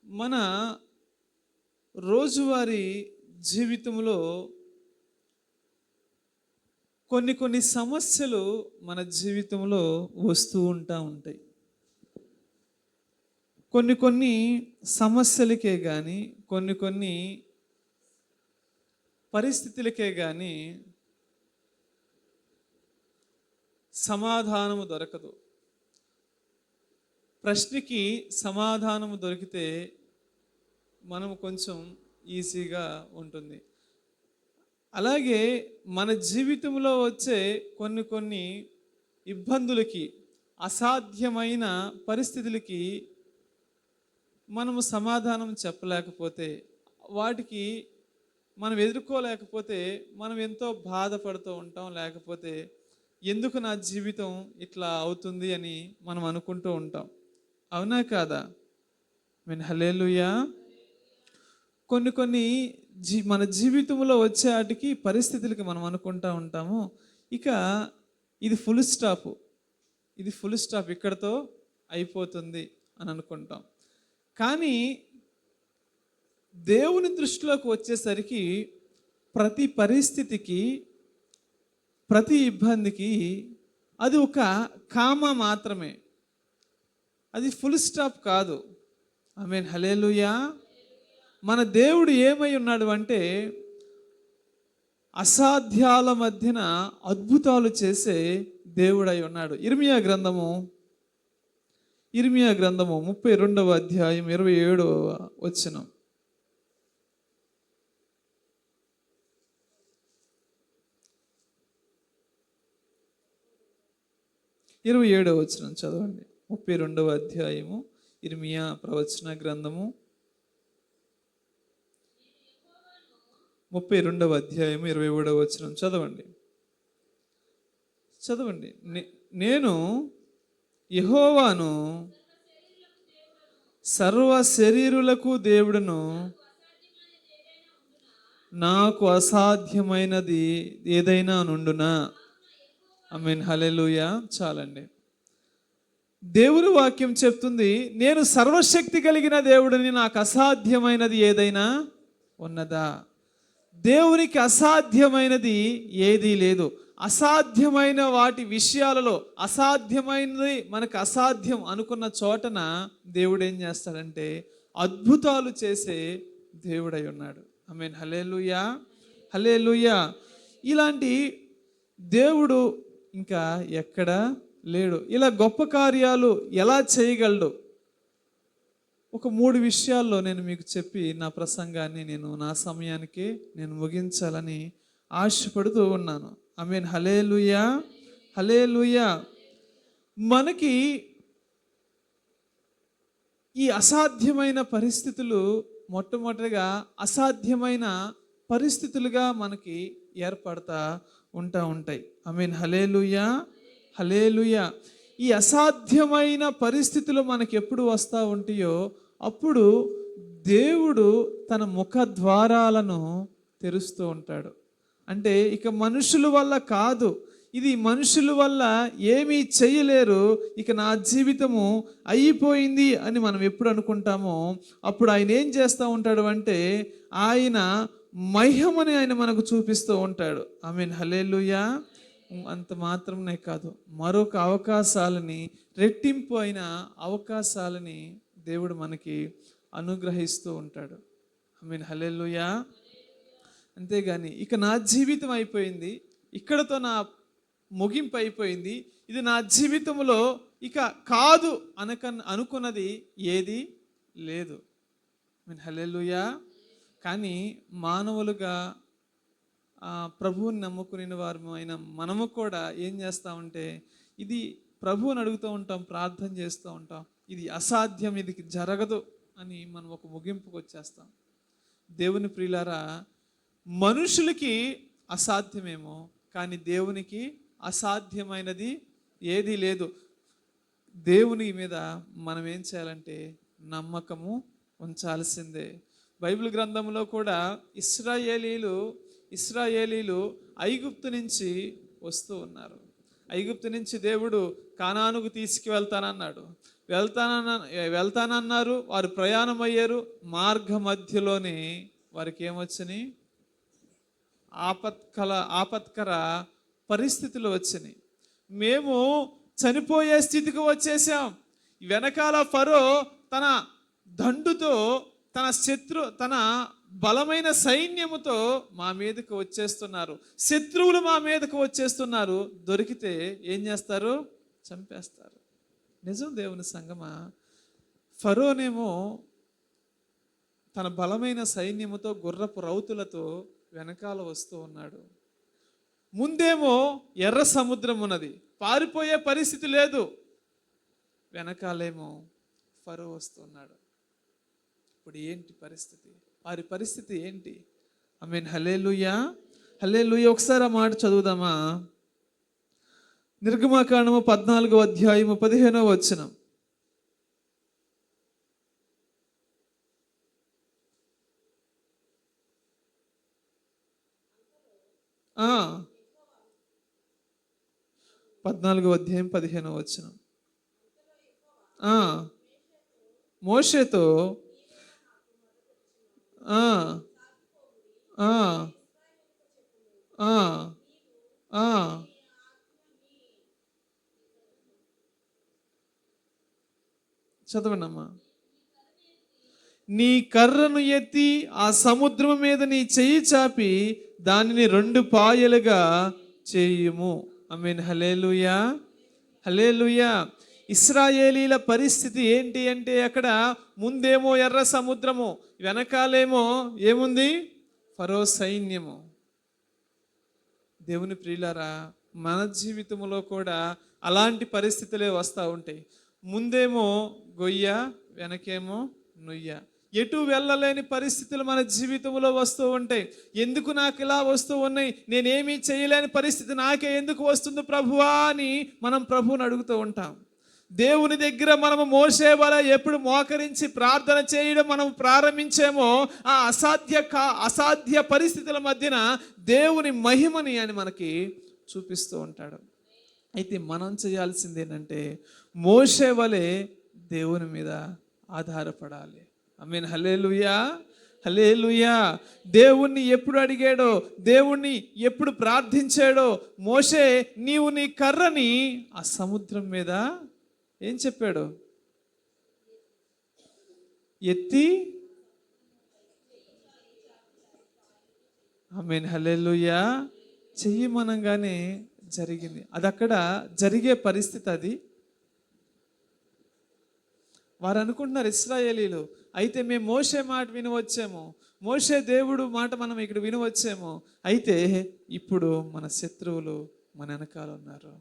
మన రోజువారీ జీవితంలో కొన్ని సమస్యలు మన జీవితంలో వస్తూ ఉంటాయి. కొన్ని సమస్యలకే కానీ కొన్ని పరిస్థితులకే కానీ సమాధానము దొరకదు. ప్రశ్నకి సమాధానము దొరికితే మనం కొంచెం ఈజీగా ఉంటుంది. అలాగే మన జీవితంలో వచ్చే కొన్ని ఇబ్బందులకి, అసాధ్యమైన పరిస్థితులకి మనము సమాధానం చెప్పలేకపోతే, వాటికి మనం ఎదుర్కోలేకపోతే మనం ఎంతో బాధపడుతూ ఉంటాం. లేకపోతే ఎందుకు నా జీవితం ఇట్లా అవుతుంది అని మనం అనుకుంటూ ఉంటాం. అవునా కాదా? హల్లెలూయా. కొన్ని మన జీవితంలో వచ్చే వాటికి, పరిస్థితులకి మనం అనుకుంటా ఉంటాము, ఇక ఇది ఫుల్ స్టాప్, ఇక్కడతో అయిపోతుంది అని అనుకుంటాం. కానీ దేవుని దృష్టిలోకి వచ్చేసరికి ప్రతి పరిస్థితికి, ప్రతి ఇబ్బందికి అది ఒక కామా మాత్రమే, అది ఫుల్ స్టాప్ కాదు. ఆమేన్, హల్లెలూయా. మన దేవుడు ఏమై ఉన్నాడు అంటే అసాధ్యాల మధ్యన అద్భుతాలు చేసే దేవుడై ఉన్నాడు. ఇర్మియా గ్రంథము 32వ అధ్యాయం 27వ వచనం. చదవండి. 32వ అధ్యాయము ఇర్మియా ప్రవచన గ్రంథము 32వ అధ్యాయము 27వ వచనం చదవండి. నేను యెహోవాను, సర్వ శరీరులకు దేవుడును, నాకు అసాధ్యమైనది ఏదైనా నుండునా. ఆమేన్, హల్లెలూయా. చాలండి. దేవుని వాక్యం చెప్తుంది, నేను సర్వశక్తి కలిగిన దేవుడిని, నాకు అసాధ్యమైనది ఏదైనా ఉన్నదా? దేవునికి అసాధ్యమైనది ఏదీ లేదు. అసాధ్యమైన వాటి విషయాలలో, అసాధ్యమైనది మనకు అసాధ్యం అనుకున్న చోటన దేవుడు ఏం చేస్తాడంటే అద్భుతాలు చేసే దేవుడై ఉన్నాడు. ఆమేన్, హల్లెలూయా, హల్లెలూయా. ఇలాంటి దేవుడు ఇంకా ఎక్కడ లేడు. ఇలా గొప్ప కార్యాలు ఎలా చేయగలడు? ఒక 3 విషయాల్లో నేను మీకు చెప్పి నా ప్రసంగాన్ని నా సమయానికి ముగించాలని ఆశపడుతూ ఉన్నాను. ఆమేన్, హల్లెలూయా, హల్లెలూయా. మనకి ఈ అసాధ్యమైన పరిస్థితులు మొట్టమొదటిగా అసాధ్యమైన పరిస్థితులుగా మనకి ఏర్పడతా ఉంటాయి. ఆమేన్, హల్లెలూయా, హల్లెలూయా. ఈ అసాధ్యమైన పరిస్థితులు మనకి ఎప్పుడు వస్తూ ఉంటాయో అప్పుడు దేవుడు తన ముఖ ద్వారాలను తెరుస్తూ ఉంటాడు. అంటే ఇక మనుషుల వల్ల కాదు, ఇది మనుషుల వల్ల ఏమీ చేయలేరు, ఇక నా జీవితము అయిపోయింది అని మనం ఎప్పుడు అనుకుంటామో అప్పుడు ఆయన ఏం చేస్తూ ఉంటాడు అంటే ఆయన మహిమని ఆయన మనకు చూపిస్తూ ఉంటాడు. ఆమేన్, హల్లెలూయా. అంత మాత్రమే కాదు, మరొక అవకాశాలని, రెట్టింపు అయిన అవకాశాలని దేవుడు మనకి అనుగ్రహిస్తూ ఉంటాడు. ఆమేన్, హల్లెలూయా. అంతేగాని ఇక నా జీవితం అయిపోయింది, ఇక్కడతో నా ముగింపు అయిపోయింది, ఇది నా జీవితంలో ఇక కాదు అనుకున్నది ఏది లేదు. ఆమేన్, హల్లెలూయా. కానీ మానవులుగా ప్రభువుని నమ్ముకునే వారు అయిన మనము కూడా ఏం చేస్తామంటే ఇది ప్రభువుని అడుగుతూ ఉంటాం, ప్రార్థన చేస్తూ ఉంటాం, ఇది అసాధ్యం, ఇది జరగదు అని మనం ఒక ముగింపుకు వచ్చేస్తాం. దేవుని ప్రియులారా, మనుషులకి అసాధ్యమేమో కానీ దేవునికి అసాధ్యమైనది ఏదీ లేదు. దేవుని మీద మనం ఏం చేయాలంటే నమ్మకము ఉంచాల్సిందే. బైబిల్ గ్రంథంలో కూడా ఇశ్రాయేలీలు ఐగుప్తు నుంచి వస్తూ ఉన్నారు. ఐగుప్తు నుంచి దేవుడు కానానుకు తీసుకువెళ్తానన్నాడు. వెళ్తానన్న వెళ్తానన్నారు, వారు ప్రయాణం అయ్యారు. మార్గ మధ్యలోనే వారికి ఏమొచ్చినాయి? ఆపత్కర పరిస్థితులు వచ్చినాయి. మేము చనిపోయే స్థితికి వచ్చేసాం. వెనకాల ఫరో తన దండుతో, తన బలమైన సైన్యముతో మా మీదకి వచ్చేస్తున్నారు. శత్రువులు మా మీదకి వచ్చేస్తున్నారు. దొరికితే ఏం చేస్తారు? చంపేస్తారు. నిజం దేవుని సంగమా, ఫరోనేమో తన బలమైన సైన్యముతో, గుర్రపు రౌతులతో వెనకాల వస్తూ ఉన్నాడు. ముందేమో ఎర్ర సముద్రం ఉన్నది, పారిపోయే పరిస్థితి లేదు. వెనకాలేమో ఫరో వస్తున్నాడు. ఇప్పుడు ఏంటి పరిస్థితి? వారి పరిస్థితి ఏంటి? ఆమేన్. హల్లెలూయా, హల్లెలూయా. ఒకసారి ఆ మాట చదువుదామా? నిర్గమకాండము 14వ అధ్యాయము 15వ వచనం. ఆ 14వ అధ్యాయం 15వ వచనం. మోషేతో చదవండమ్మా. నీ కర్రను ఎత్తి ఆ సముద్రం మీద నీ చెయ్యి చాపి దానిని 2 పాయలుగా చేయుము. ఆమేన్. హల్లెలూయా, హల్లెలూయా. ఇశ్రాయేలీల పరిస్థితి ఏంటి అంటే, అక్కడ ముందేమో ఎర్ర సముద్రము, వెనకాలేమో ఏముంది? ఫరో సైన్యము. దేవుని ప్రియులారా, మన జీవితంలో కూడా అలాంటి పరిస్థితులే వస్తూ ఉంటాయి. ముందేమో గొయ్య, వెనకేమో నుయ్య. ఎటు వెళ్ళలేని పరిస్థితులు మన జీవితంలో వస్తూ ఉంటాయి. ఎందుకు నాకు ఇలా వస్తూ ఉన్నాయి? నేనేమీ చేయలేని పరిస్థితి నాకే ఎందుకు వస్తుంది ప్రభువా అని మనం ప్రభువుని అడుగుతూ ఉంటాం. దేవుని దగ్గర మనము మోసే వల్ల ఎప్పుడు మోకరించి ప్రార్థన చేయడం మనం ప్రారంభించేమో, ఆ అసాధ్య పరిస్థితుల మధ్యన దేవుని మహిమని అని మనకి చూపిస్తూ ఉంటాడు. అయితే మనం చేయాల్సింది ఏంటంటే, మోసే వలె దేవుని మీద ఆధారపడాలి. ఆమేన్. హల్లెలూయా, హల్లెలూయా. దేవుణ్ణి ఎప్పుడు అడిగాడో, దేవుణ్ణి ఎప్పుడు ప్రార్థించాడో మోషే, నీవు నీ కర్రని ఆ సముద్రం మీద ఏం చెప్పాడు? ఎత్తి. ఆమేన్. హల్లెలూయా. చెయ్యమనగానే జరిగింది. అది అక్కడ జరిగే పరిస్థితి అది. వారు అనుకుంటున్నారు ఇశ్రాయేలీలు, అయితే మేము మోషే మాట వినవచ్చేమో, మోషే దేవుడు మాట మనం ఇక్కడ వినవచ్చేమో. అయితే ఇప్పుడు మన శత్రువులు మన వెనకాల ఉన్నారు.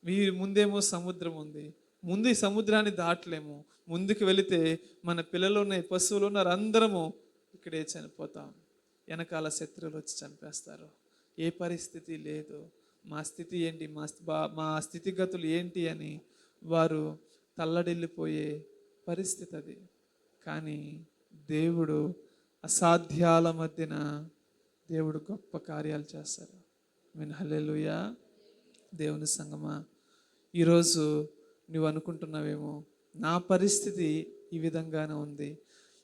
వీరి ముందేమో సముద్రం ఉంది, ముందు ఈ సముద్రాన్ని దాటలేము. ముందుకు వెళితే మన పిల్లలు ఉన్నాయి, పశువులు ఉన్నారు, అందరము ఇక్కడే చనిపోతాం. వెనకాల శత్రువులు వచ్చి చంపేస్తారు. ఏ పరిస్థితి లేదు. మా స్థితి ఏంటి, మా స్థితిగతులు ఏంటి అని వారు తల్లడిల్లిపోయే పరిస్థితి అది. కానీ దేవుడు అసాధ్యాల మధ్యన దేవుడు గొప్ప కార్యాలు చేస్తారు. ఆమేన్. హల్లెలూయా. దేవుని సంగమా, ఈరోజు నువ్వు అనుకుంటున్నావేమో, నా పరిస్థితి ఈ విధంగానే ఉంది,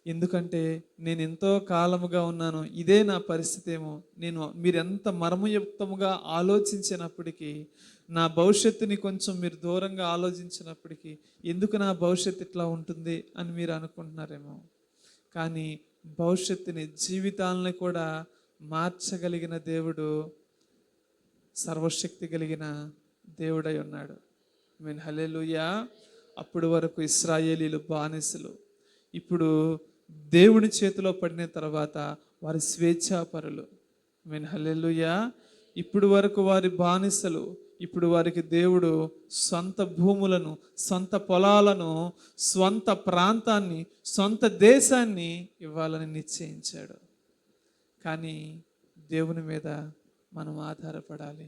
ఎందుకంటే నేను ఎంతో కాలముగా ఉన్నాను, ఇదే నా పరిస్థితి ఏమో. మీరు ఎంత మర్మయుక్తముగా ఆలోచించినప్పటికీ, నా భవిష్యత్తుని కొంచెం మీరు దూరంగా ఆలోచించినప్పటికీ, ఎందుకు నా భవిష్యత్తు ఇట్లా ఉంటుంది అని మీరు అనుకుంటున్నారేమో. కానీ భవిష్యత్తుని, జీవితాలని కూడా మార్చగలిగిన దేవుడు సర్వశక్తి కలిగిన దేవుడై ఉన్నాడు. ఆమేన్. హల్లెలూయా. అప్పుడు వరకు ఇశ్రాయేలీలు బానిసలు, ఇప్పుడు దేవుని చేతిలో పడిన తర్వాత వారి స్వేచ్ఛాపరులు. ఆమేన్. హల్లెలూయా. ఇప్పుడు వరకు వారి బానిసలు, ఇప్పుడు వారికి దేవుడు సొంత భూములను, సొంత పొలాలను, స్వంత ప్రాంతాన్ని, సొంత దేశాన్ని ఇవ్వాలని నిశ్చయించాడు. కానీ దేవుని మీద మనం ఆధారపడాలి.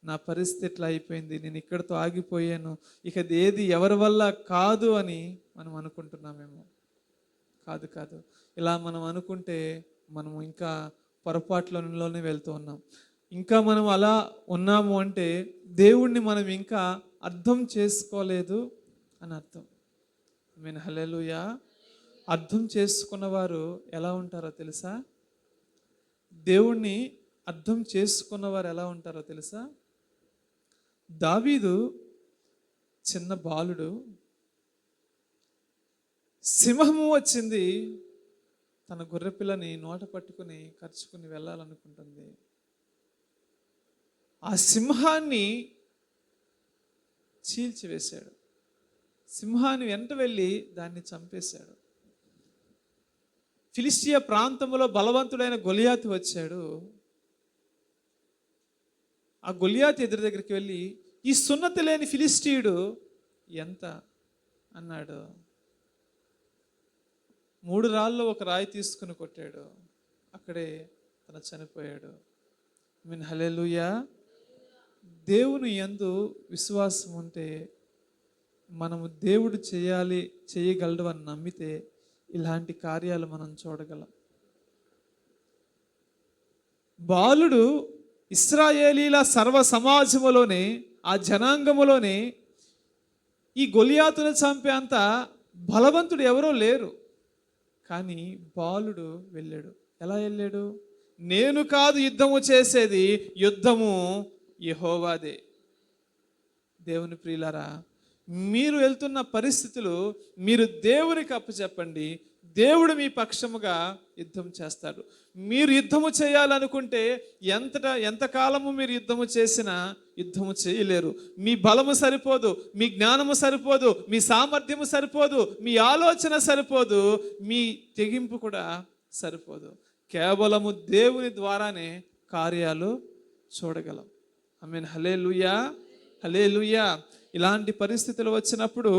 నా పరిస్థితి ఎట్లా అయిపోయింది, నేను ఇక్కడితో ఆగిపోయాను, ఇక ఏది ఎవరి వల్ల కాదు అని మనం అనుకుంటున్నామేమో. కాదు కాదు, ఇలా మనం అనుకుంటే మనము ఇంకా పొరపాట్లలోనే వెళ్తూ ఉన్నాం. ఇంకా మనం అలా ఉన్నాము అంటే దేవుణ్ణి మనం ఇంకా అర్థం చేసుకోలేదు అని అర్థం. మీన్ హల్లెలూయా. అర్థం చేసుకున్న వారు ఎలా ఉంటారో తెలుసా? దేవుణ్ణి అర్థం చేసుకున్న వారు ఎలా ఉంటారో తెలుసా? దావీదు చిన్న బాలుడు, సింహము వచ్చింది, తన గొర్రెపిల్లని నోట పట్టుకుని కరుచుకుని వెళ్ళాలనుకుంటుంది. ఆ సింహాన్ని చీల్చివేశాడు. సింహాన్ని వెంట వెళ్ళి దాన్ని చంపేశాడు. ఫిలిస్టియా ప్రాంతంలో బలవంతుడైన గొలియాతు వచ్చాడు. ఆ గొలియాతు ఎదురు దగ్గరికి వెళ్ళి, ఈ సున్నతి లేని ఫిలిస్టీయుడు ఎంత అన్నాడు. 3 రాళ్ళు ఒక రాయి తీసుకుని కొట్టాడు. అక్కడే తను చనిపోయాడు. మీన్ హల్లెలూయా. దేవుని యందు విశ్వాసం ఉంటే, మనము దేవుడు చేయగలడు అని నమ్మితే ఇలాంటి కార్యాలు మనం చూడగలం. బాలుడు ఇశ్రాయేలీల సర్వ సమాజములోనే, ఆ జనాంగములోనే ఈ గొలియాతును చంపే అంత బలవంతుడు ఎవరో లేరు. కానీ బాలుడు వెళ్ళాడు. ఎలా వెళ్ళాడు? నేను కాదు యుద్ధము చేసేది, యుద్ధము యెహోవాదే. దేవుని ప్రియులారా, మీరు వెళ్తున్న పరిస్థితులు మీరు దేవునికి అప్పచెప్పండి. దేవుడు మీ పక్షముగా యుద్ధం చేస్తాడు. మీరు యుద్ధము చేయాలనుకుంటే ఎంతకాలము మీరు యుద్ధము చేసినా యుద్ధము చేయలేరు. మీ బలము సరిపోదు, మీ జ్ఞానము సరిపోదు, మీ సామర్థ్యము సరిపోదు, మీ ఆలోచన సరిపోదు, మీ తెగింపు కూడా సరిపోదు. కేవలము దేవుని ద్వారానే కార్యాలు చూడగలం. ఆమేన్. హల్లెలూయా, హల్లెలూయా. ఇలాంటి పరిస్థితులు వచ్చినప్పుడు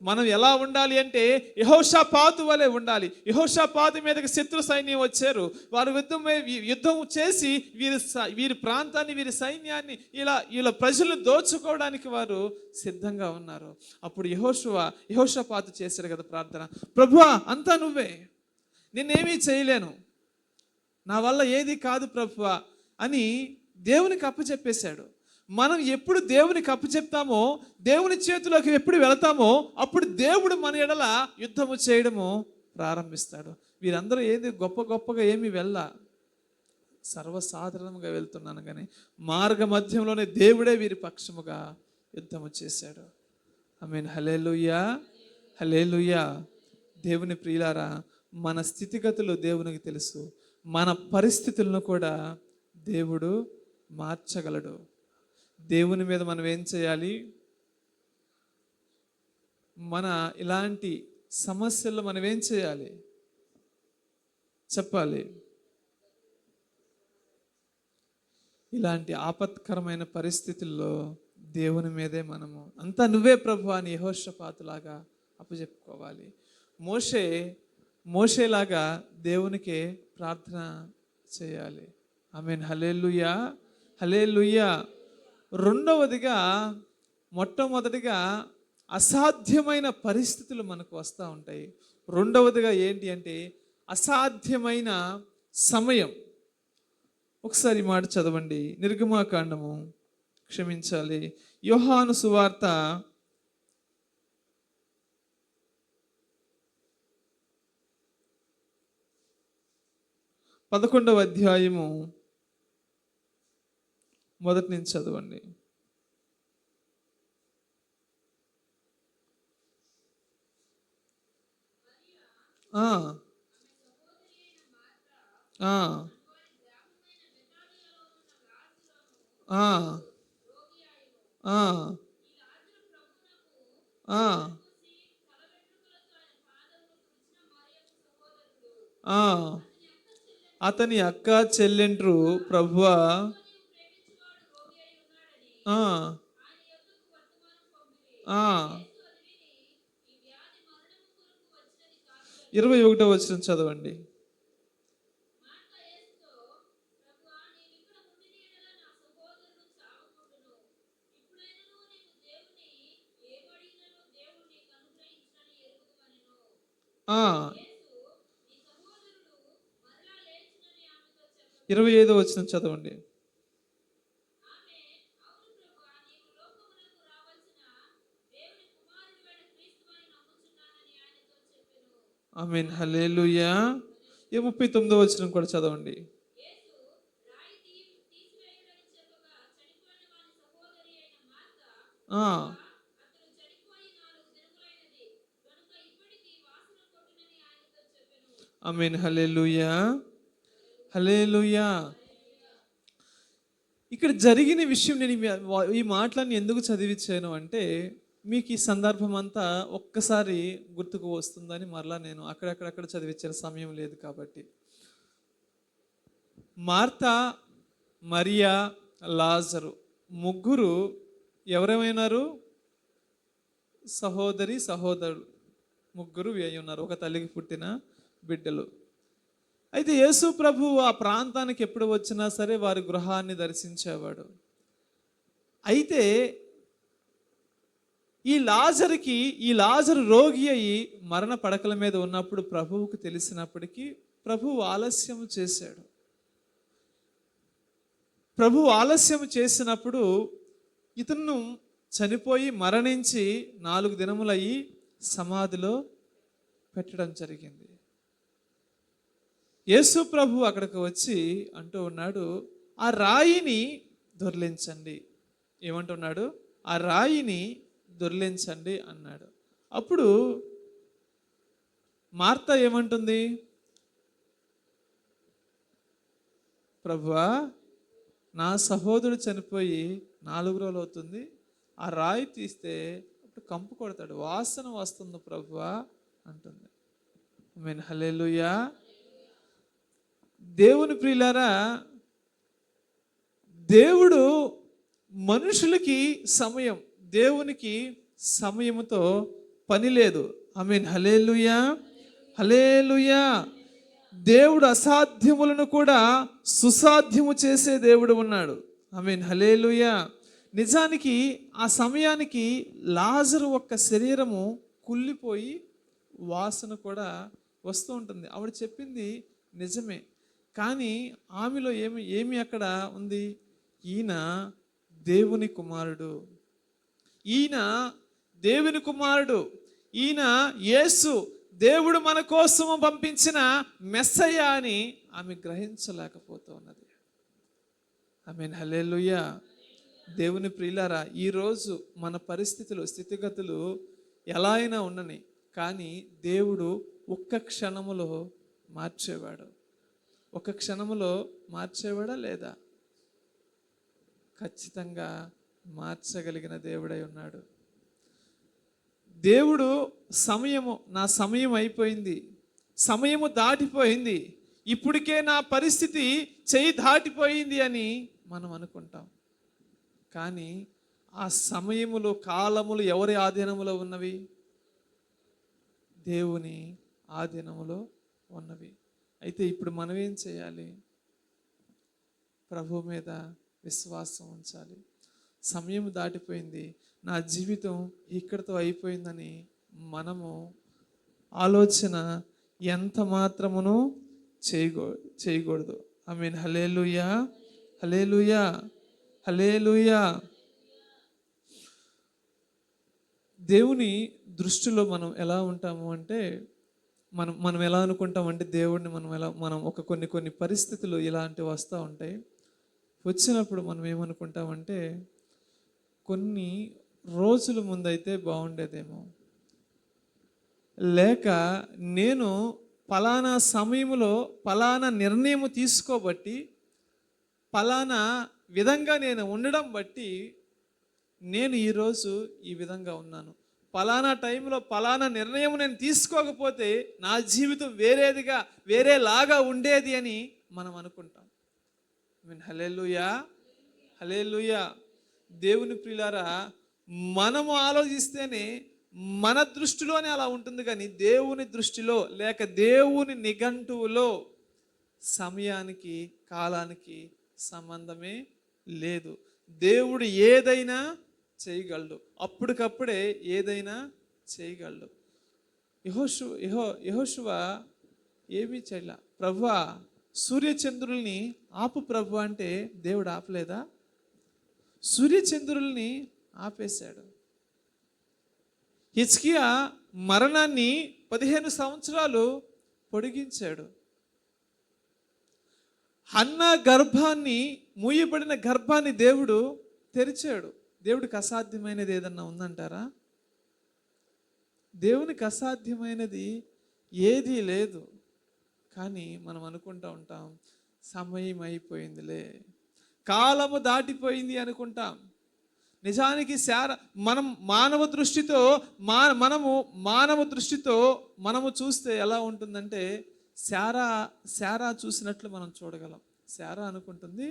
మనం ఎలా ఉండాలి అంటే, యెహోషాపాతు వలె ఉండాలి. యెహోషాపాతు మీదకి శత్రు సైన్యం వచ్చారు. వారు యుద్ధం చేసి వీరి ప్రాంతాన్ని, వీరి సైన్యాన్ని, ఇలా ప్రజలను దోచుకోవడానికి వారు సిద్ధంగా ఉన్నారు. అప్పుడు యెహోషాపాతు చేశారు కదా ప్రార్థన, ప్రభువా అంతా నువ్వే, నేనేమీ చేయలేను, నా వల్ల ఏది కాదు ప్రభువా అని దేవునికి అప్పచెప్పేశాడు. మనం ఎప్పుడు దేవునికి అప్పచెప్తామో, దేవుని చేతిలోకి ఎప్పుడు వెళతామో, అప్పుడు దేవుడు మన ఎడల యుద్ధము చేయడము ప్రారంభిస్తాడు. వీరందరూ ఏది గొప్పగా ఏమి సర్వసాధారణంగా వెళ్తున్నాను, కానీ మార్గ మధ్యంలోనే దేవుడే వీరి పక్షముగా యుద్ధము చేశాడు. ఆమేన్. హల్లెలూయా, హల్లెలూయా. దేవుని ప్రియులారా, మన స్థితిగతులు దేవునికి తెలుసు. మన పరిస్థితులను కూడా దేవుడు మార్చగలడు. దేవుని మీద మనం ఏం చేయాలి? మన ఇలాంటి సమస్యల్లో మనం ఏం చేయాలి చెప్పాలి? ఇలాంటి ఆపత్కరమైన పరిస్థితుల్లో దేవుని మీదే మనము అంతా నువ్వే ప్రభు అని యెహోషాపాతులాగా అప్పచెప్పుకోవాలి. మోషేలాగా దేవునికే ప్రార్థన చేయాలి. ఆమేన్. హల్లెలూయా, హల్లెలూయా. మొట్టమొదటిగా అసాధ్యమైన పరిస్థితులు మనకు వస్తూ ఉంటాయి. రెండవదిగా ఏంటి అంటే అసాధ్యమైన సమయం. ఒకసారి మాట చదవండి, నిర్గమాకాండము, క్షమించాలి, యోహాను సువార్త 11వ అధ్యాయము మొదటి నుంచి చదవండి. అతని అక్క చెల్లెండ్రు ప్రభువా ఆ 21వ వచనం చదవండి. ఆ 25వ వచనం చదవండి. ఆమేన్. హల్లెలూయా. 39వ వచనం కూడా చదవండి. ఆ, ఆమేన్. హల్లెలూయా. హల్లెలూయా. ఇక్కడ జరిగిన విషయం నేను ఈ మాటలన్నీ ఎందుకు చదివించాను అంటే, మీకు ఈ సందర్భం అంతా ఒక్కసారి గుర్తుకు వస్తుందని మరలా నేను అక్కడక్కడక్కడ చదివించిన సమయం లేదు కాబట్టి. మార్తా, మరియా, లాజరు ముగ్గురు ఎవరేమైనారు? సహోదరి సహోదరులు ముగ్గురు అయి ఉన్నారు, ఒక తల్లికి పుట్టిన బిడ్డలు. అయితే యేసు ప్రభు ఆ ప్రాంతానికి ఎప్పుడు వచ్చినా సరే వారి గృహాన్ని దర్శించేవాడు. అయితే ఈ లాజరు రోగి అయి మరణ పడకల మీద ఉన్నప్పుడు ప్రభువుకు తెలిసినప్పటికీ ప్రభువు ఆలస్యం చేశాడు. ప్రభువు ఆలస్యం చేసినప్పుడు ఇతను చనిపోయి మరణించి 4 దినములయ్యి సమాధిలో పెట్టడం జరిగింది. యేసు ప్రభు అక్కడికి వచ్చి అంటూ ఉన్నాడు, ఆ రాయిని దొర్లించండి. ఏమంటున్నాడు? ఆ రాయిని దొర్లించండి అన్నాడు. అప్పుడు మార్తా ఏమంటుంది? ప్రభువా, నా సహోదరుడు చనిపోయి 4 రోజులు అవుతుంది, ఆ రాయి తీస్తే అప్పుడు కంపు కొడతాడు, వాసన వస్తుంది ప్రభువా అంటుంది. ఆమేన్. హల్లెలూయా. దేవుని ప్రియులారా, దేవుడు మనుషులకి సమయం, దేవునికి సమయముతో పని లేదు. ఆమేన్. హల్లెలూయా. హల్లెలూయా. దేవుడు అసాధ్యములను కూడా సుసాధ్యము చేసే దేవుడు ఉన్నాడు. ఆమేన్. హల్లెలూయా. నిజానికి ఆ సమయానికి లాజరు ఒక్క శరీరము కుళ్ళిపోయి వాసన కూడా వస్తూ ఉంటుంది. ఆవిడ చెప్పింది నిజమే, కానీ ఆమెలో ఏమి అక్కడ ఉంది? ఈయన దేవుని కుమారుడు, ఈయన దేవుని కుమారుడు, ఈయన యేసు దేవుడు మన కోసము పంపించిన మెస్సయ్య అని ఆమె గ్రహించలేకపోతూ ఉన్నది. ఆమేన్. హల్లెలూయా. దేవుని ప్రియులారా, ఈరోజు మన పరిస్థితులు స్థితిగతులు ఎలా అయినా ఉండని, కానీ దేవుడు ఒక్క క్షణములో మార్చేవాడు. ఒక క్షణములో మార్చేవాడా లేదా? ఖచ్చితంగా మార్చగలిగిన దేవుడై ఉన్నాడు. దేవుడు నా సమయం అయిపోయింది, సమయము దాటిపోయింది, ఇప్పటికే నా పరిస్థితి చెయ్యి దాటిపోయింది అని మనం అనుకుంటాం. కానీ ఆ సమయములు కాలములు ఎవరి ఆధీనములో ఉన్నవి? దేవుని ఆధీనములో ఉన్నవి. అయితే ఇప్పుడు మనం ఏం చేయాలి? ప్రభు మీద విశ్వాసం ఉంచాలి. సమయం దాటిపోయింది, నా జీవితం ఇక్కడితో అయిపోయిందని మనము ఆలోచన ఎంత మాత్రమును చేయకూడదు. ఆమేన్. హల్లెలూయా. హల్లెలూయా. హల్లెలూయా. దేవుని దృష్టిలో మనం ఎలా ఉంటాము అంటే, మనం ఎలా అనుకుంటామంటే దేవుడిని మనం కొన్ని పరిస్థితులు ఇలాంటివి వస్తూ ఉంటాయి. వచ్చినప్పుడు మనం ఏమనుకుంటామంటే, కొన్ని రోజుల ముందైతే బాగుండేదేమో, లేక నేను పలానా సమయంలో పలానా నిర్ణయం తీసుకోబట్టి, పలానా విధంగా నేను ఉండడం బట్టి నేను ఈరోజు ఈ విధంగా ఉన్నాను. పలానా టైంలో పలానా నిర్ణయం నేను తీసుకోకపోతే నా జీవితం వేరేలాగా ఉండేది అని మనం అనుకుంటాం. హల్లెలూయా. హల్లెలూయా. దేవుని ప్రియులారా, మనము ఆలోచిస్తేనే మన దృష్టిలోనే అలా ఉంటుంది, కానీ దేవుని దృష్టిలో లేక దేవుని నిఘంటువులో సమయానికి కాలానికి సంబంధమే లేదు. దేవుడు ఏదైనా చేయగలడు, అప్పటికప్పుడే ఏదైనా చేయగలడు. యెహోషువ ఏమీ చేయలే. ప్రభువా, సూర్యచంద్రుల్ని ఆపు ప్రభు అంటే దేవుడు ఆపలేదా? సూర్యచంద్రుల్ని ఆపేశాడు. హిజ్కియా మరణాన్ని 15 సంవత్సరాలు పొడిగించాడు. హన్నా గర్భాన్ని, మూయబడిన గర్భాన్ని దేవుడు తెరిచాడు. దేవుడికి అసాధ్యమైనది ఏదన్నా ఉందంటారా? దేవునికి అసాధ్యమైనది ఏదీ లేదు. కానీ మనం అనుకుంటూ ఉంటాం, సమయం అయిపోయిందిలే, కాలము దాటిపోయింది అనుకుంటాం. నిజానికి మనం మానవ దృష్టితో మనము చూస్తే ఎలా ఉంటుందంటే, శారా చూసినట్లు మనం చూడగలం. శారా అనుకుంటుంది,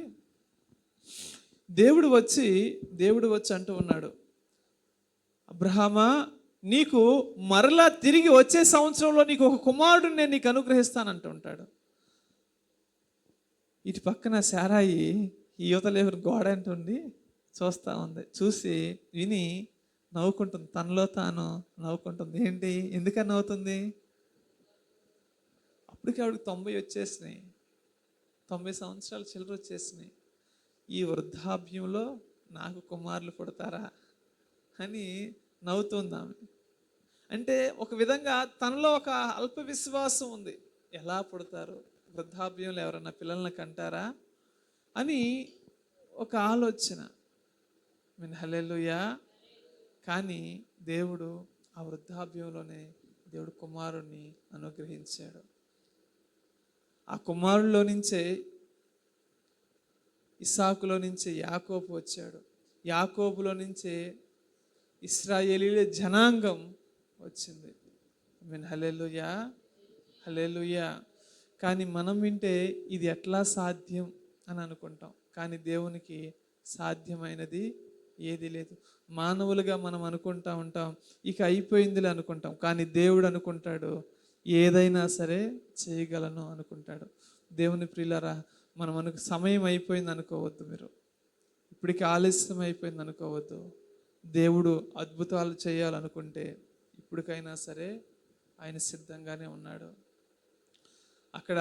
దేవుడు వచ్చి అంటూ ఉన్నాడు, అబ్రహామా, నీకు మరలా తిరిగి వచ్చే సంవత్సరంలో నీకు ఒక కుమారుడిని నేను నీకు అనుగ్రహిస్తానంటూ ఉంటాడు. ఇటు పక్కన శారాయి ఈ యువతలేవరు గోడ అంటుంది చూస్తూ ఉంది. చూసి విని నవ్వుకుంటుంది, తనలో తాను నవ్వుకుంటుంది. ఏంటి, ఎందుకని నవ్వుతుంది? అప్పటికి ఆవిడకి 90 వచ్చేసినాయి, 90 సంవత్సరాలు చిల్లర వచ్చేసినాయి. ఈ వృద్ధాప్యంలో నాకు కుమారులు పుడతారా అని నవ్వుతుంది ఆమె. అంటే ఒక విధంగా తనలో ఒక అల్ప విశ్వాసం ఉంది. ఎలా పుడతారు, వృద్ధాప్యంలో ఎవరన్నా పిల్లల్ని కంటారా అని ఒక ఆలోచన. హల్లెలూయా. కానీ దేవుడు ఆ వృద్ధాప్యంలోనే దేవుడు కుమారుణ్ణి అనుగ్రహించాడు. ఆ కుమారుల్లో నుంచే, ఇస్సాకులో నుంచే యాకోబు వచ్చాడు. యాకోబులో నుంచే ఇశ్రాయేలీల జనాంగం వచ్చింది. హల్లెలూయా, హల్లెలూయా. కానీ మనం వింటే ఇది ఎట్లా సాధ్యం అని అనుకుంటాం. కానీ దేవునికి సాధ్యమైనది ఏది లేదు. మానవులుగా మనం అనుకుంటా ఉంటాం, ఇక అయిపోయిందిలే అనుకుంటాం. కానీ దేవుడు అనుకుంటాడు, ఏదైనా సరే చేయగలను అనుకుంటాడు. దేవుని ప్రియులారా, మనకు సమయం అయిపోయింది అనుకోవద్దు. మీరు ఇప్పటికి ఆలస్యం అయిపోయింది అనుకోవద్దు. దేవుడు అద్భుతాలు చేయాలనుకుంటే ఇప్పటికైనా సరే ఆయన సిద్ధంగానే ఉన్నాడు. అక్కడ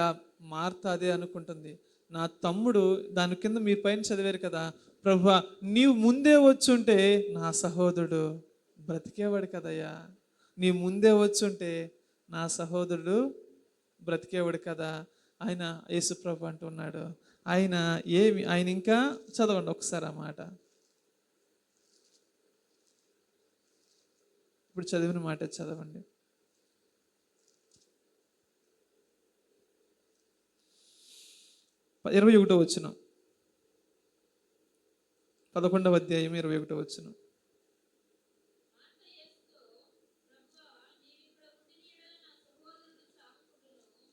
మార్త అదే అనుకుంటుంది, నా తమ్ముడు, దాని కింద మీ పైన చదివారు కదా, ప్రభువా నీవు ముందే వచ్చుంటే నా సహోదరుడు బ్రతికేవాడు కదయ్యా, నీ ముందే వచ్చుంటే నా సహోదరుడు బ్రతికేవాడు కదా. ఆయన యేసు ప్రభు అంటున్నాడు, ఆయన ఇంకా చదవండి ఒకసారి ఆ మాట, ఇప్పుడు చదివిన మాట చదవండి. ఇరవై 21వ వచనం, 11వ అధ్యాయం 21వ వచనం.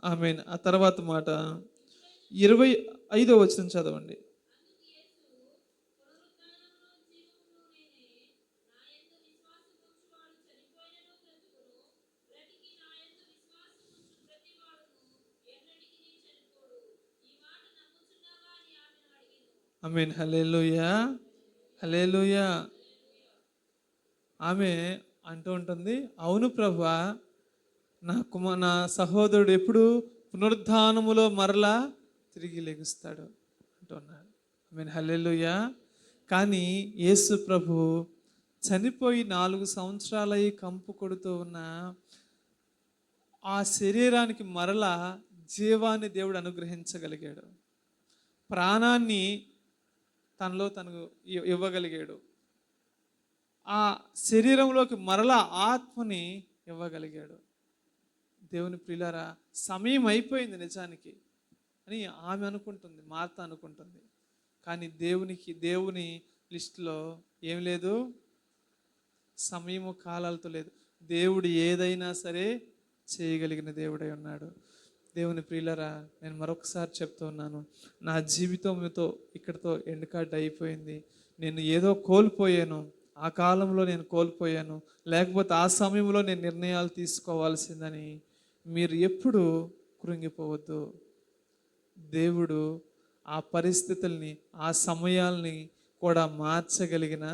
ఆమేన్. ఆ తర్వాత మాట 25వ వచనం చదవండి. ఆమేన్. హల్లెలూయా, హల్లెలూయా. ఆమె అంటూ ఉంటుంది, అవును ప్రభువా, నా సహోదరుడు ఎప్పుడు పునరుద్ధానములో మరలా తిరిగి లెగుస్తాడు అంటున్నాడు. ఆమేన్. హల్లెలూయా. కానీ యేసు ప్రభు చనిపోయి 4 సంవత్సరాలై కంపు కొడుతూ ఉన్న ఆ శరీరానికి మరలా జీవాన్ని దేవుడు అనుగ్రహించగలిగాడు. ప్రాణాన్ని తనలో తను ఇవ్వగలిగాడు. ఆ శరీరంలోకి మరలా ఆత్మని ఇవ్వగలిగాడు. దేవుని ప్రియులారా, సమయం అయిపోయింది నిజానికి అని ఆమె అనుకుంటుంది, మార్త అనుకుంటుంది. కానీ దేవుని లిస్టులో ఏం లేదు, సమయము కాలాలతో లేదు. దేవుడు ఏదైనా సరే చేయగలిగిన దేవుడై ఉన్నాడు. దేవుని ప్రియులారా, నేను మరొకసారి చెప్తున్నాను, నా జీవితంతో ఇక్కడితో ఎండ్ కార్డ్ అయిపోయింది. నేను ఏదో కోల్పోయాను, ఆ కాలంలో నేను కోల్పోయాను, లేకపోతే ఆ సమయంలో నేను నిర్ణయాలు తీసుకోవాల్సిందని మీరు ఎప్పుడు కృంగిపోవద్దు. దేవుడు ఆ పరిస్థితుల్ని, ఆ సమయాల్ని కూడా మార్చగలిగిన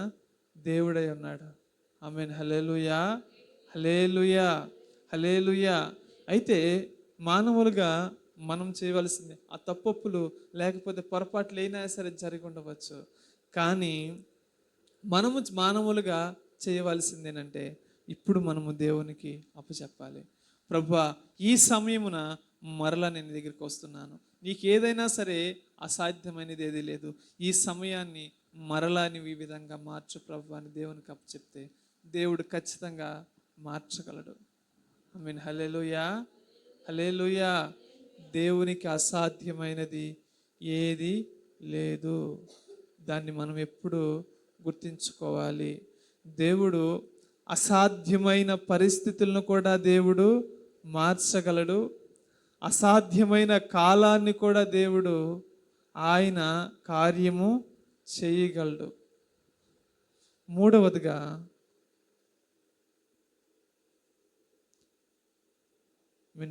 దేవుడై ఉన్నాడు. ఆమేన్. హల్లెలూయా, హల్లెలూయా, హల్లెలూయా. అయితే మానవులుగా మనం చేయవలసింది, ఆ తప్పొప్పులు లేకపోతే పొరపాట్లు అయినా సరే జరిగి ఉండవచ్చు. కానీ మనము మానవులుగా చేయవలసింది ఏంటంటే, ఇప్పుడు మనము దేవునికి అప్పచెప్పాలి. ప్రభువా ఈ సమయమున మరలా నేను నీ దగ్గరికి వస్తున్నాను, నీకు ఏదైనా సరే అసాధ్యమైనది ఏదీ లేదు, ఈ సమయాన్ని మరలా నువ్వు ఈ విధంగా మార్చు ప్రభువా అని దేవునికి అప్పచెప్తే దేవుడు ఖచ్చితంగా మార్చగలడు. ఆమేన్. హల్లెలూయా, హల్లెలూయా. దేవునికి అసాధ్యమైనది ఏది లేదు. దాన్ని మనం ఎప్పుడు గుర్తించుకోవాలి. దేవుడు అసాధ్యమైన పరిస్థితులను కూడా దేవుడు మార్చగలడు. అసాధ్యమైన కాలాన్ని కూడా దేవుడు ఆయన కార్యము చేయగలడు. మూడవదిగా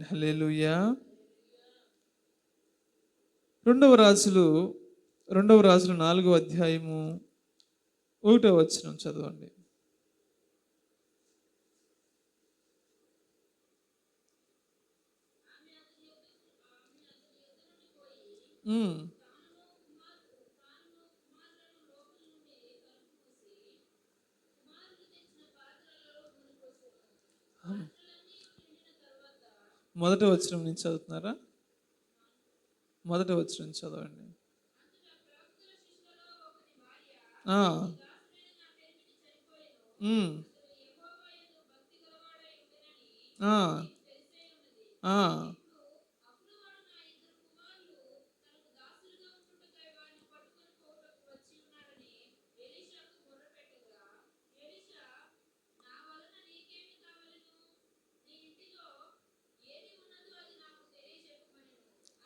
హల్లెలూయా, రెండవ రాజులు 4వ అధ్యాయము 1వ వచనం చదవండి. మొదటి వచనం నుంచి చదువుతున్నారా? మొదటి వచనం చదవండి.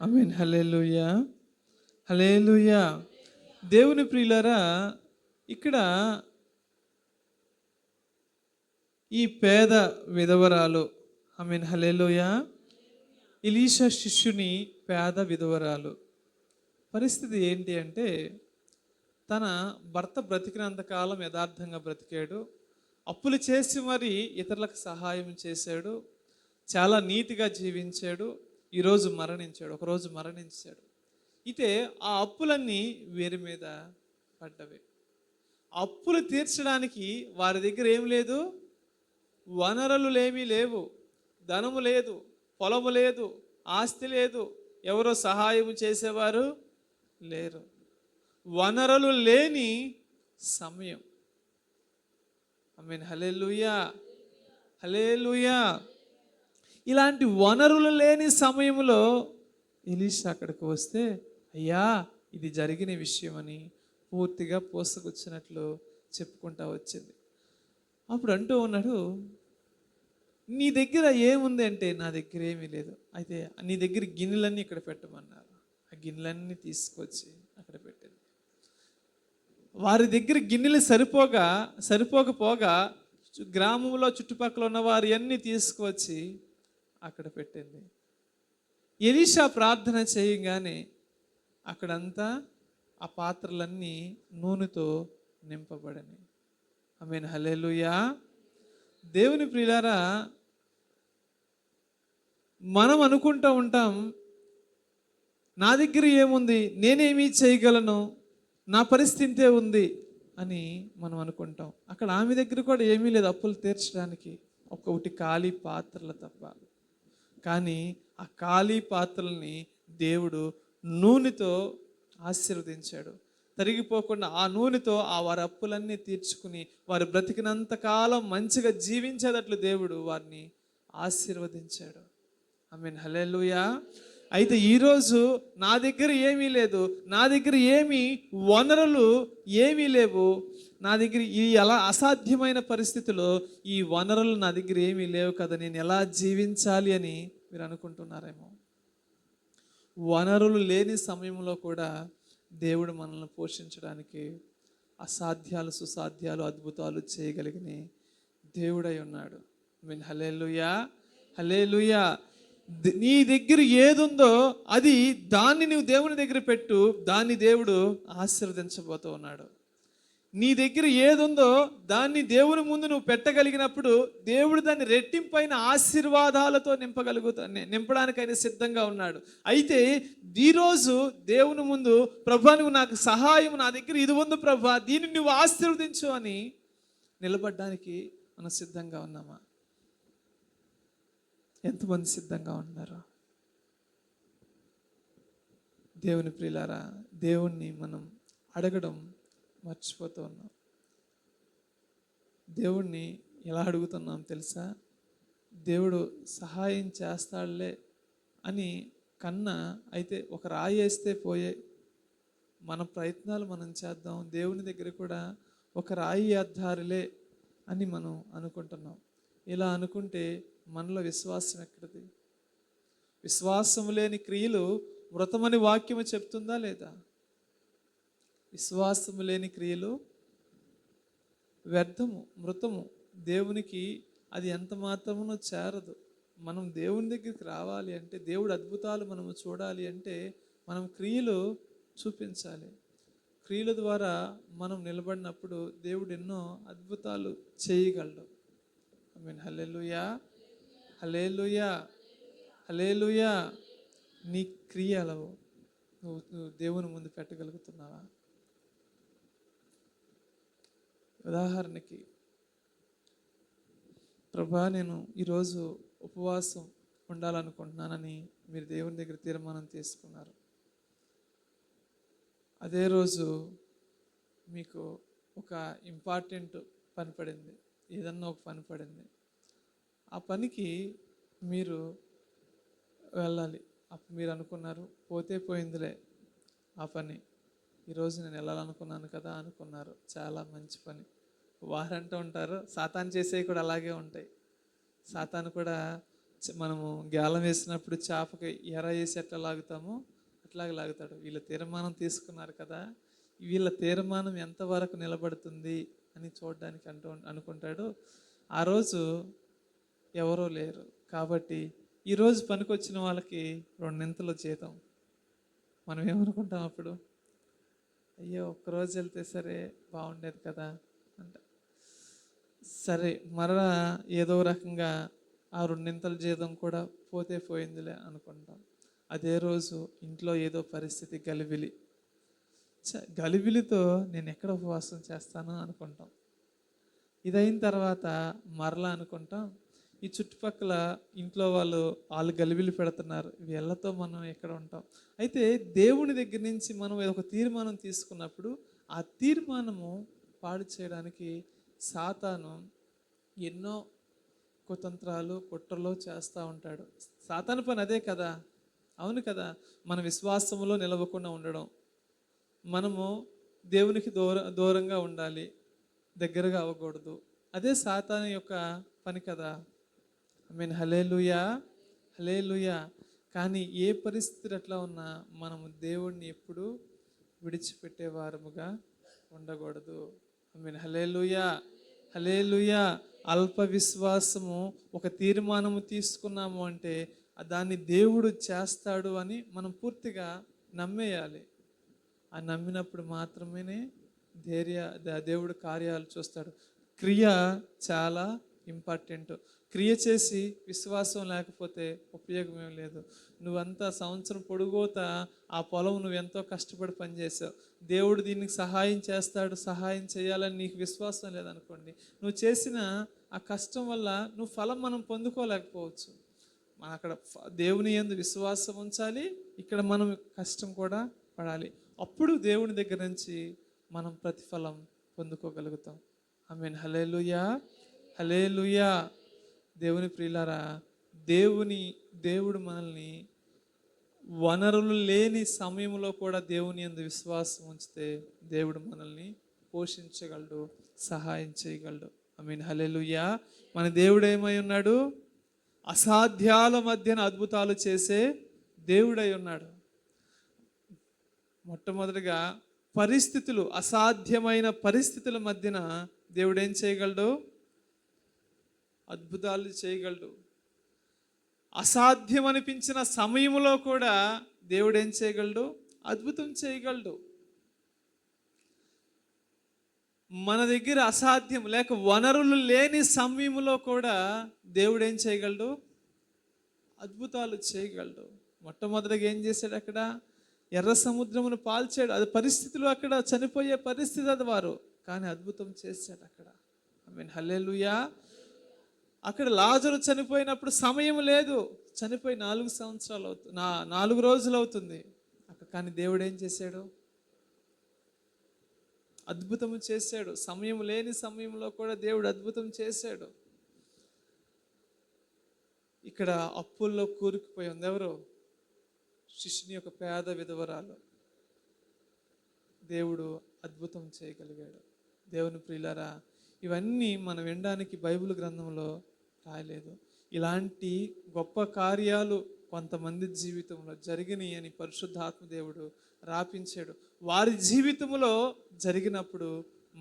ఆమేన్. హల్లెలూయా, హల్లెలూయా. దేవుని ప్రియులారా, ఇక్కడ ఈ పేద విధవరాలు, ఆమేన్ హల్లెలూయా, ఎలీషా శిష్యుని పేద విధవరాలు పరిస్థితి ఏంటి అంటే, తన భర్త బ్రతికినంతకాలం యథార్థంగా బ్రతికాడు, అప్పులు చేసి మరి ఇతరులకు సహాయం చేశాడు, చాలా నీతిగా జీవించాడు. ఈరోజు మరణించాడు, ఒకరోజు మరణించాడు. అయితే ఆ అప్పులన్నీ వీరి మీద పడ్డవి. అప్పులు తీర్చడానికి వారి దగ్గర ఏం లేదు, వనరులేమీ లేవు, ధనము లేదు, పొలము లేదు, ఆస్తి లేదు, ఎవరో సహాయం చేసేవారు లేరు. వనరులు లేని సమయం. ఆమేన్. హల్లెలూయా, హల్లెలూయా. ఇలాంటి వనరులు లేని సమయంలో ఎలీషా అక్కడికి వస్తే, అయ్యా ఇది జరిగిన విషయం అని పూర్తిగా పోసకొచ్చినట్లు చెప్పుకుంటా వచ్చింది. అప్పుడు అంటూ ఉన్నాడు, నీ దగ్గర ఏముంది అంటే, నా దగ్గర ఏమీ లేదు. అయితే నీ దగ్గర గిన్నెలన్నీ ఇక్కడ పెట్టమన్నారు. ఆ గిన్నెలన్నీ తీసుకొచ్చి అక్కడ పెట్టింది. వారి దగ్గర గిన్నెలు సరిపోకపోగా గ్రామంలో చుట్టుపక్కల ఉన్న వారి అన్నీ తీసుకువచ్చి అక్కడ పెట్టింది. ఎలీషా ప్రార్థన చేయగానే అక్కడంతా ఆ పాత్రలన్నీ నూనెతో నింపబడినాయి. ఆమేన్. హల్లెలూయా. దేవుని ప్రియులారా, మనం అనుకుంటూ ఉంటాం, నా దగ్గర ఏముంది, నేనేమీ చేయగలను, నా పరిస్థితి ఉంది అని మనం అనుకుంటాం. అక్కడ ఆమె దగ్గర కూడా ఏమీ లేదు అప్పులు తీర్చడానికి, ఒకటి ఖాళీ పాత్రలు తప్ప. కానీ ఆ ఖాళీ పాత్రల్ని దేవుడు నూనెతో ఆశీర్వదించాడు. తరిగిపోకుండా ఆ నూనెతో వారి అప్పులన్నీ తీర్చుకుని వారు బ్రతికినంత కాలం మంచిగా జీవించేటట్లు దేవుడు వారిని ఆశీర్వదించాడు. ఆమేన్. హల్లెలూయా. అయితే ఈరోజు నా దగ్గర ఏమీ లేదు, నా దగ్గర ఏమీ వనరులు ఏమీ లేవు, నా దగ్గర ఈ ఎలా అసాధ్యమైన పరిస్థితిలో ఈ వనరులు నా దగ్గర ఏమీ లేవు కదా, నేను ఎలా జీవించాలి అని మీరు అనుకుంటున్నారేమో. వనరులు లేని సమయంలో కూడా దేవుడు మనల్ని పోషించడానికి అసాధ్యాలు సుసాధ్యాలు అద్భుతాలు చేయగలిగిన దేవుడై ఉన్నాడు. మీన్ హల్లెలూయా, హల్లెలూయా. నీ దగ్గర ఏదుందో అది దాన్ని నువ్వు దేవుని దగ్గర పెట్టు, దాన్ని దేవుడు ఆశీర్వదించబోతూ ఉన్నాడు. నీ దగ్గర ఏదుందో దాన్ని దేవుని ముందు నువ్వు పెట్టగలిగినప్పుడు దేవుడు దాన్ని రెట్టింపైన ఆశీర్వాదాలతో నింపడానికి ఆయన సిద్ధంగా ఉన్నాడు. అయితే ఈరోజు దేవుని ముందు, ప్రభా నువ్వు నాకు సహాయం, నా దగ్గర ఇది ఉంది ప్రభా, దీన్ని నువ్వు ఆశీర్వదించు అని నిలబడడానికి మనం సిద్ధంగా ఉన్నామా? ఎంతమంది సిద్ధంగా ఉన్నారు? దేవుని ప్రియులారా, దేవుణ్ణి మనం అడగడం మర్చిపోతూ ఉన్నాం. దేవుణ్ణి ఎలా అడుగుతున్నాం తెలుసా? దేవుడు సహాయం చేస్తాడులే అని కన్నా, అయితే ఒక రాయి వేస్తే పోయే, మన ప్రయత్నాలు మనం చేద్దాం, దేవుని దగ్గర కూడా ఒక రాయి వేద్దారులే అని మనం అనుకుంటున్నాం. ఇలా అనుకుంటే మనలో విశ్వాసం ఎక్కడిది? విశ్వాసం లేని క్రియలు మృతమని వాక్యము చెప్తుందా లేదా? విశ్వాసము లేని క్రియలు వ్యర్థము, మృతము. దేవునికి అది ఎంత మాత్రమునో చేరదు. మనం దేవుని దగ్గరికి రావాలి అంటే, దేవుడు అద్భుతాలు మనము చూడాలి అంటే మనం క్రియలు చూపించాలి. క్రియల ద్వారా మనం నిలబడినప్పుడు దేవుడు ఎన్నో అద్భుతాలు చేయగలడు. ఐ మీన్ హల్లెలూయా, హల్లెలూయా, హల్లెలూయా. నీ క్రియలు నువ్వు దేవుని ముందు పెట్టగలుగుతున్నావా? ఉదాహరణకి, ప్రభా నేను ఈరోజు ఉపవాసం ఉండాలనుకుంటున్నానని మీరు దేవుని దగ్గర తీర్మానం తీసుకున్నారు. అదే రోజు మీకు ఒక ఇంపార్టెంట్ పని పడింది, ఏదన్నా ఒక పని పడింది. ఆ పనికి మీరు వెళ్ళాలి. అప్పుడు మీరు అనుకున్నారు, పోతే పోయిందిలే ఆ పని, ఈరోజు నేను వెళ్ళాలనుకున్నాను కదా అనుకున్నారు. చాలా మంచి పని. వారంటూ ఉంటారు, సాతాను చేసేవి కూడా అలాగే ఉంటాయి. సాతాను కూడా మనము గాలం వేసినప్పుడు చేపకి ఎర వేసి ఎట్లా లాగుతామో అట్లాగే లాగుతాడు. వీళ్ళ తీర్మానం తీసుకున్నారు కదా, వీళ్ళ తీర్మానం ఎంతవరకు నిలబడుతుంది అని చూడడానికి అనుకుంటాడు. ఆ రోజు ఎవరో లేరు కాబట్టి ఈరోజు పనికొచ్చిన వాళ్ళకి 2 జీతం. మనం ఏమనుకుంటాం అప్పుడు? అయ్యో ఒక్కరోజు వెళ్తే సరే బాగుండేది కదా అంట. సరే మరలా ఏదో రకంగా ఆ 2 జీతం కూడా పోతే పోయిందిలే అనుకుంటాం. అదే రోజు ఇంట్లో ఏదో పరిస్థితి గలిబిలితో నేను ఎక్కడ ఉపవాసం చేస్తాను అనుకుంటాం. ఇదైన తర్వాత మరలా అనుకుంటాం, ఈ చుట్టుపక్కల ఇంట్లో వాళ్ళు గలిబిలి పెడుతున్నారు, వీళ్ళతో మనం ఎక్కడ ఉంటాం. అయితే దేవుని దగ్గర నుంచి మనం ఒక తీర్మానం తీసుకున్నప్పుడు ఆ తీర్మానము పాడు చేయడానికి సాతాను ఎన్నో కుతంత్రాలు, కుట్రలు చేస్తూ ఉంటాడు. సాతాను పని అదే కదా, అవును కదా. మన విశ్వాసములో నిలవకుండా ఉండడం, మనము దేవునికి దూరంగా ఉండాలి, దగ్గరగా అవ్వకూడదు. అదే సాతాను యొక్క పని కదా. ఐ మీన్ హల్లెలూయా, హల్లెలూయా. కానీ ఏ పరిస్థితులు ఎట్లా ఉన్నా మనము దేవుణ్ణి ఎప్పుడు విడిచిపెట్టే వారముగా ఉండకూడదు. ఐ మీన్ హల్లెలూయా, హల్లెలూయా. అల్ప విశ్వాసము, ఒక తీర్మానము తీసుకున్నాము అంటే దాన్ని దేవుడు చేస్తాడు అని మనం పూర్తిగా నమ్మేయాలి. ఆ నమ్మినప్పుడు మాత్రమే దేవుడు కార్యాలు చూస్తాడు. క్రియ చాలా ఇంపార్టెంట్. క్రియ చేసి విశ్వాసం లేకపోతే ఉపయోగం ఏం లేదు. నువ్వంతా సంవత్సరం పొడుగుతా ఆ పొలం నువ్వు ఎంతో కష్టపడి పనిచేసావు, దేవుడు దీనికి సహాయం చేస్తాడు, సహాయం చేయాలని నీకు విశ్వాసం లేదనుకోండి, నువ్వు చేసిన ఆ కష్టం వల్ల నువ్వు ఫలం మనం పొందుకోలేకపోవచ్చు. మనం అక్కడ దేవుని యందు విశ్వాసం ఉంచాలి, ఇక్కడ మనం కష్టం కూడా పడాలి. అప్పుడు దేవుని దగ్గర నుంచి మనం ప్రతిఫలం పొందుకోగలుగుతాం. ఆమేన్, హల్లెలూయా, హల్లెలూయా. దేవుని ప్రియులారా, దేవుడు మనల్ని వనరులు లేని సమయంలో కూడా దేవుని యందు విశ్వాసం ఉంచితే దేవుడు మనల్ని పోషించగలడు, సహాయం చేయగలడు. ఆమేన్, హల్లెలూయా. మన దేవుడు ఏమై ఉన్నాడు? అసాధ్యాల మధ్యన అద్భుతాలు చేసే దేవుడై ఉన్నాడు. మొట్టమొదటిగా పరిస్థితులు, అసాధ్యమైన పరిస్థితుల మధ్యన దేవుడు ఏం చేయగలడు? అద్భుతాలు చేయగలడు. అసాధ్యం అనిపించిన సమయంలో కూడా దేవుడు ఏం చేయగలడు? అద్భుతం చేయగలడు. మన దగ్గర అసాధ్యం లేక వనరులు లేని సమయంలో కూడా దేవుడు ఏం చేయగలడు? అద్భుతాలు చేయగలడు. మొట్టమొదటిగా ఏం చేశాడు? అక్కడ ఎర్ర సముద్రమును పాల్చాడు. అది పరిస్థితులు, అక్కడ చనిపోయే పరిస్థితి అది వారు, కానీ అద్భుతం చేశాడు అక్కడ. ఐ మీన్ హల్లెలూయా. అక్కడ లాజరు చనిపోయినప్పుడు సమయం లేదు, చనిపోయి 4 సంవత్సరాలు అవుతుంది, 4 రోజులు అవుతుంది అక్కడ. కానీ దేవుడు ఏం చేశాడు? అద్భుతం చేశాడు. సమయం లేని సమయంలో కూడా దేవుడు అద్భుతం చేశాడు. ఇక్కడ అప్పుల్లో కూరుకుపోయి ఉంది ఎవరు? శిష్యుని యొక్క పేద విధవరాలు. దేవుడు అద్భుతం చేయగలిగాడు. దేవుని ప్రియులారా, ఇవన్నీ మనం వినడానికి బైబిల్ గ్రంథంలో రాయలేదు. ఇలాంటి గొప్ప కార్యాలు కొంతమంది జీవితంలో జరిగినాయి అని పరిశుద్ధాత్మ దేవుడు రాపించాడు. వారి జీవితంలో జరిగినప్పుడు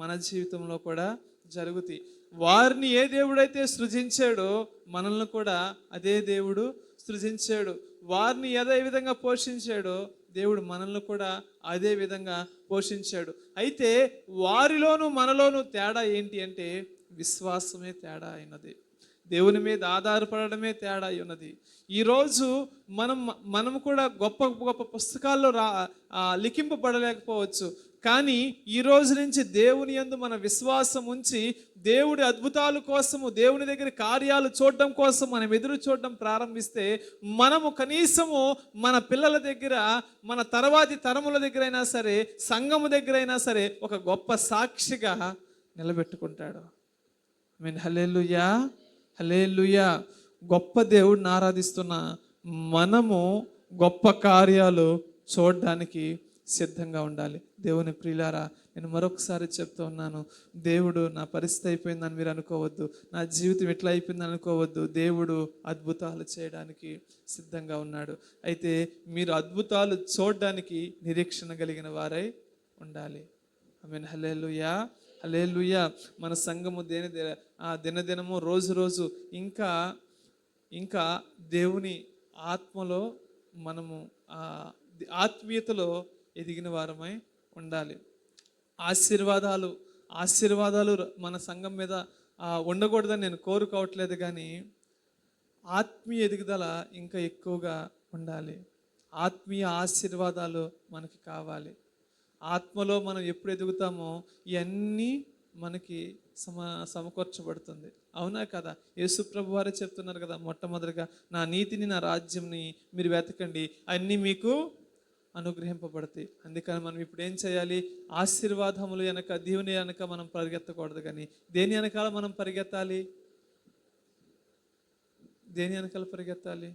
మన జీవితంలో కూడా జరుగుతాయి. వారిని ఏ దేవుడైతే సృజించాడో మనల్ని కూడా అదే దేవుడు సృజించాడు. వారిని అదే విధంగా పోషించాడో దేవుడు మనల్ని కూడా అదే విధంగా పోషించాడు. అయితే వారిలోనూ మనలోనూ తేడా ఏంటి అంటే విశ్వాసమే తేడా అయినది. దేవుని మీద ఆధారపడడమే తేడా అయి ఉన్నది. ఈరోజు మనం కూడా గొప్ప గొప్ప పుస్తకాల్లో లిఖింపబడలేకపోవచ్చు. కానీ ఈ రోజు నుంచి దేవుని యందు మన విశ్వాసం ఉంచి దేవుడి అద్భుతాల కోసము, దేవుని దగ్గర కార్యాలు చూడడం కోసం మనం ఎదురు చూడడం ప్రారంభిస్తే మనము కనీసము మన పిల్లల దగ్గర, మన తర్వాతి తరముల దగ్గర అయినా సరే, సంఘము దగ్గర అయినా సరే ఒక గొప్ప సాక్షిగా నిలబెట్టుకుంటాడు. ఆమేన్. హల్లెలూయా, హల్లెలూయా. గొప్ప దేవుడిని ఆరాధిస్తున్న మనము గొప్ప కార్యాలు చూడడానికి సిద్ధంగా ఉండాలి. దేవుని ప్రియులారా, నేను మరొకసారి చెప్తూ ఉన్నాను, దేవుడు నా పరిస్థితి అయిపోయిందని మీరు అనుకోవద్దు, నా జీవితం ఎట్లా అయిపోయిందని అనుకోవద్దు. దేవుడు అద్భుతాలు చేయడానికి సిద్ధంగా ఉన్నాడు. అయితే మీరు అద్భుతాలు చూడడానికి నిరీక్షణ కలిగిన వారై ఉండాలి. ఆమేన్. హల్లెలూయా, హల్లెలూయా. మన సంఘము దినదినము రోజు రోజు ఇంకా దేవుని ఆత్మలో మనము ఆత్మీయతలో ఎదిగిన వారమై ఉండాలి. ఆశీర్వాదాలు మన సంఘం మీద ఉండకూడదని నేను కోరుకోవట్లేదు, కానీ ఆత్మీయ ఎదుగుదల ఇంకా ఎక్కువగా ఉండాలి. ఆత్మీయ ఆశీర్వాదాలు మనకి కావాలి. ఆత్మలో మనం ఎప్పుడు ఎదుగుతామో ఇవన్నీ మనకి సమకూర్చబడుతుంది. అవునా కదా? యేసు ప్రభు వారే చెప్తున్నారు కదా, మొట్టమొదటిగా నా నీతిని, నా రాజ్యంని మీరు వెతకండి, అన్నీ మీకు అనుగ్రహింపబడతాయి. అందుకని మనం ఇప్పుడు ఏం చేయాలి? ఆశీర్వాదములు వెనక, దేవుని వెనక మనం పరిగెత్తకూడదు, కానీ దేని వెనకాల మనం పరిగెత్తాలి? దేని వెనకాల పరిగెత్తాలి?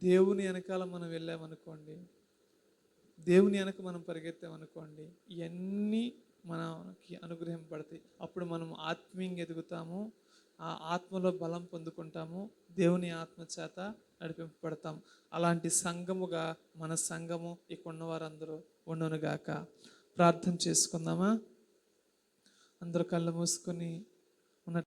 దేవుని వెనకాల మనం వెళ్ళామనుకోండి, దేవుని వెనక మనం పరిగెత్తామనుకోండి, ఇవన్నీ మనకి అనుగ్రహింపబడతాయి. అప్పుడు మనం ఆత్మీయంగా ఎదుగుతాము, ఆ ఆత్మలో బలం పొందుకుంటాము, దేవుని ఆత్మ చేత నడిపింపబడతాం. అలాంటి సంఘముగా మన సంఘము ఇక్కడ ఉన్న వారందరూ ఉండునుగాక. ప్రార్థన చేసుకుందామా? అందరూ కళ్ళు మూసుకొని ఉన్న